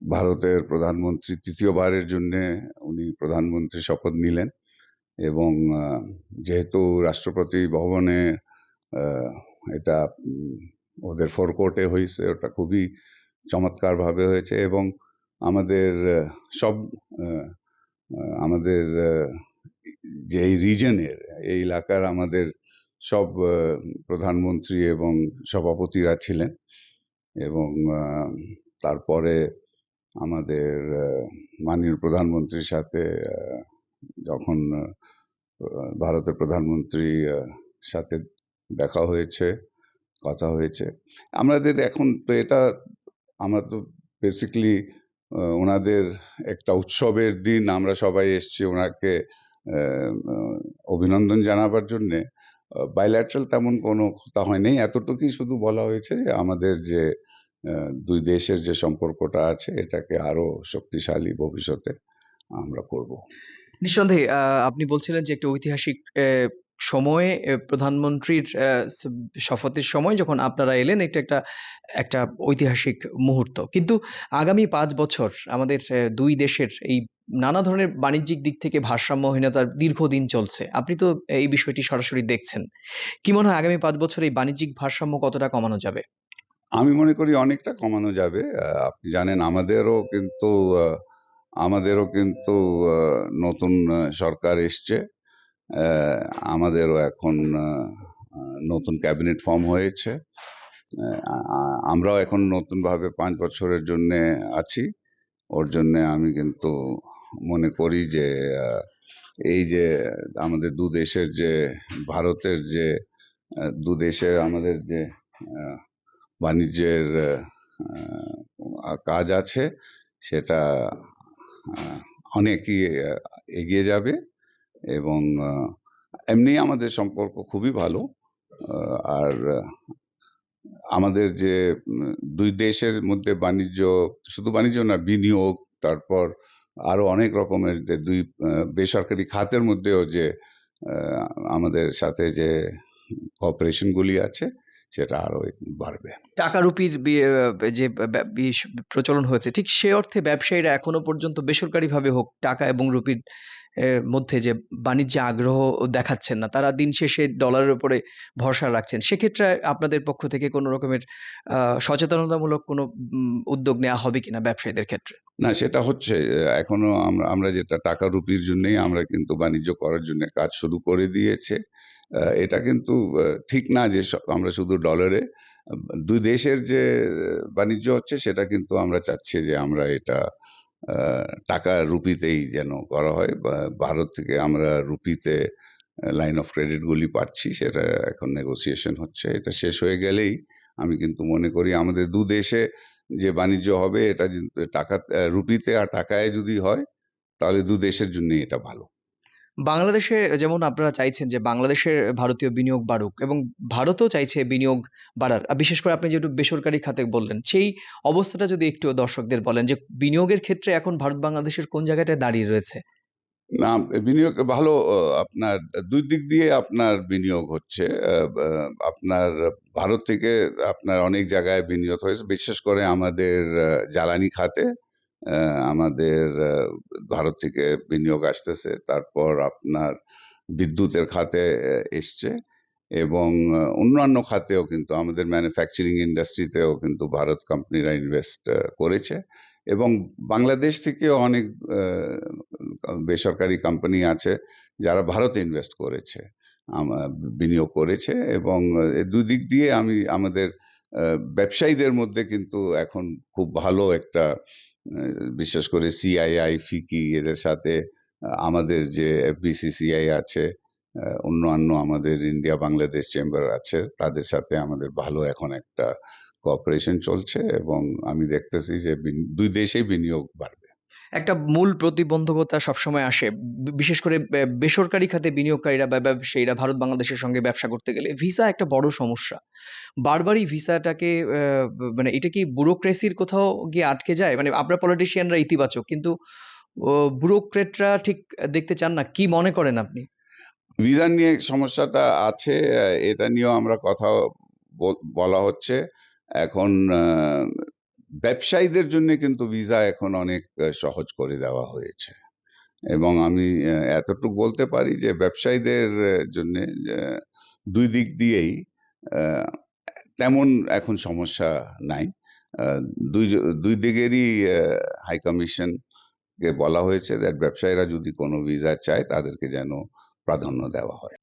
ভারতের প্রধানমন্ত্রী তৃতীয়বারের জন্যে উনি প্রধানমন্ত্রী শপথ নিলেন এবং যেহেতু রাষ্ট্রপতি ভবনে আহ, এটা ওদের ফোরকোর্টে হয়েছে, ওটা খুবই চমৎকারভাবে হয়েছে এবং আমাদের সব আহ, আমাদের যে এই রিজনের, এই এলাকার আমাদের সব প্রধানমন্ত্রী এবং সভাপতিরা ছিলেন এবং তারপরে আমাদের মাননীয় প্রধানমন্ত্রীর সাথে যখন ভারতের প্রধানমন্ত্রী সাথে দেখা হয়েছে, কথা হয়েছে আমাদের। এখন তো এটা আমরা তো বেসিক্যালি ওনাদের একটা উৎসবের দিন আমরা সবাই এসেছি ওনাকে অভিনন্দন জানাবার জন্যে। বাইল্যাটারাল তেমন কোনো কথা হয়নি, এতটুকুই শুধু বলা হয়েছে যে আমাদের যে দুই দেশের যে সম্পর্কটা আছে এটাকে আরো শক্তিশালী ভবিষ্যতে আমরা করব। নিঃসন্দেহে আপনি বলছিলেন যে একটা ঐতিহাসিক সময়ে প্রধানমন্ত্রীর শপথের সময় যখন আপনারা এলেন, এটা একটা একটা ঐতিহাসিক মুহূর্ত। কিন্তু আগামী ৫ বছর আমাদের দুই দেশের এই নানা ধরনের বাণিজ্যিক দিক থেকে ভারসাম্যহীনতার দীর্ঘদিন চলছে। আপনি তো এই বিষয়টি সরাসরি দেখছেন। কি মনে হয় আগামী ৫ বছর এই বাণিজ্যিক ভারসাম্য কতটা কমানো যাবে? আমি মনে করি অনেকটা কমানো যাবে। আপনি জানেন আমাদেরও কিন্তু নতুন সরকার এসছে। আহ, আমাদেরও এখন নতুন ক্যাবিনেট ফর্ম হয়েছে। আমরাও এখন নতুনভাবে ৫ বছরের জন্য আছি। ওর জন্য আমি কিন্তু মনে করি যে এই যে আমাদের দু দেশের যে ভারতের যে দু দেশের আমাদের যে আহ, বাণিজ্যের কাজ আছে সেটা অনেকই এগিয়ে যাবে এবং এমনি আমাদের সম্পর্ক খুবই ভালো। আর আমাদের যে দুই দেশের মধ্যে বাণিজ্য, শুধু বাণিজ্য না, বিনিয়োগ, তারপর আরো অনেক রকমের যে দুই বেসরকারি খাতের মধ্যেও যে আমাদের সাথে যে কঅপারেশনগুলি আছে সেটা আরো বাড়বে। টাকা রুপির যে প্রচলন হয়েছে, ঠিক সে অর্থে ব্যবসায়ীরা এখনো পর্যন্ত বেসরকারিভাবে হোক টাকা এবং রুপির মধ্যে যে বাণিজ্যে আগ্রহ দেখাচ্ছেন না, তারা দিন শেষে ডলারের উপরে ভরসা রাখছেন। সেক্ষেত্রে আপনাদের পক্ষ থেকে কোনো রকমের সচেতনতামূলক কোনো উদ্যোগ নেওয়া হবে কিনা ব্যবসায়ীদের ক্ষেত্রে? না, সেটা হচ্ছে এখনো আমরা যেটা টাকা রুপির জন্যই আমরা কিন্তু বাণিজ্য করার জন্য কাজ শুরু করে দিয়েছে। এটা কিন্তু ঠিক না যে আমরা শুধু ডলারে দুই দেশের যে বাণিজ্য হচ্ছে সেটা কিন্তু আমরা চাচ্ছি যে আমরা এটা টাকা রুপিতেই যেন করা হয়। ভারত থেকে আমরা রুপিতে লাইন অফ ক্রেডিটগুলি পাচ্ছি, সেটা এখন নেগোসিয়েশন হচ্ছে। এটা শেষ হয়ে গেলেই আমি কিন্তু মনে করি আমাদের দু দেশে যে বাণিজ্য হবে এটা টাকা রুপিতে আর টাকায় যদি হয় তাহলে দু দেশের জন্যই এটা ভালো। বাংলাদেশে যেমন আপনারা চাইছেন যে বাংলাদেশের ভারতীয় বিনিয়োগ বাড়ুক এবং ভারতও চাইছে বিনিয়োগ বাড়ার। বিশেষ করে আপনি যেহেতু বেসরকারি খাতে বললেন, সেই অবস্থাটা যদি একটু দর্শকদের বলেন যে বিনিয়োগের ক্ষেত্রে এখন ভারত বাংলাদেশের কোন জায়গাটায় দাঁড়িয়ে রয়েছে? না, বিনিয়োগ ভালো। আপনার দুই দিক দিয়ে আপনার বিনিয়োগ হচ্ছে। আপনার ভারত থেকে আপনার অনেক জায়গায় বিনিয়োগ হয়েছে, বিশেষ করে আমাদের জ্বালানি খাতে আমাদের ভারত থেকে বিনিয়োগ আসতেছে। তারপর আপনার বিদ্যুতের খাতে এসছে এবং অন্যান্য খাতেও কিন্তু আমাদের ম্যানুফ্যাকচারিং ইন্ডাস্ট্রিতেও কিন্তু ভারত কোম্পানিরা ইনভেস্ট করেছে এবং বাংলাদেশ থেকেও অনেক বেসরকারি কোম্পানি আছে যারা ভারতে ইনভেস্ট করেছে, বিনিয়োগ করেছে এবং দুই দিক দিয়ে আমাদের ব্যবসায়ীদের মধ্যে কিন্তু এখন খুব ভালো একটা বিশেষ করে সিআইআই, ফিকি এদের সাথে আমাদের যে এফবিসিসিআই আছে, অন্যান্য আমাদের ইন্ডিয়া বাংলাদেশ চেম্বার আছে, তাদের সাথে আমাদের ভালো এখন একটা কোঅপারেশন চলছে এবং আমি দেখতেছি যে দুই দেশেই বিনিয়োগ বাড়বে। একটা মূল প্রতিবন্ধকতা সবসময় আসে। বিশেষ করে বেসরকারি খাতে বিনিয়োগকারীরা বা ব্যবসায়ীরা ভারত বাংলাদেশের সঙ্গে ব্যবসা করতে গেলে ভিসা একটা বড় সমস্যা। বারবারই ভিসাটাকে মানে এটা কি ব্যুরোক্রেসির কোথাও গিয়ে আটকে যায়? মানে আপনারা পলিটিশিয়ানরা ইতিবাচক, কিন্তু ও ব্যুরোক্রেটরা ঠিক দেখতে চান না। কি মনে করেন আপনি? ভিসা নিয়ে সমস্যাটা আছে, এটা নিয়েও আমরা কথা বলা হচ্ছে এখন। ব্যবসায়ীদের জন্য কিন্তু ভিসা এখন অনেক সহজ করে দেওয়া হয়েছে এবং আমি এতটুকু বলতে পারি যে ব্যবসায়ীদের জন্যে দুই দিক দিয়েই আহ, তেমন এখন সমস্যা নাই। আহ, দুই দিকেরই হাই কমিশন কে বলা হয়েছে যে ব্যবসায়ীরা যদি কোনো ভিসা চায় তাদেরকে যেন প্রাধান্য দেওয়া হয়।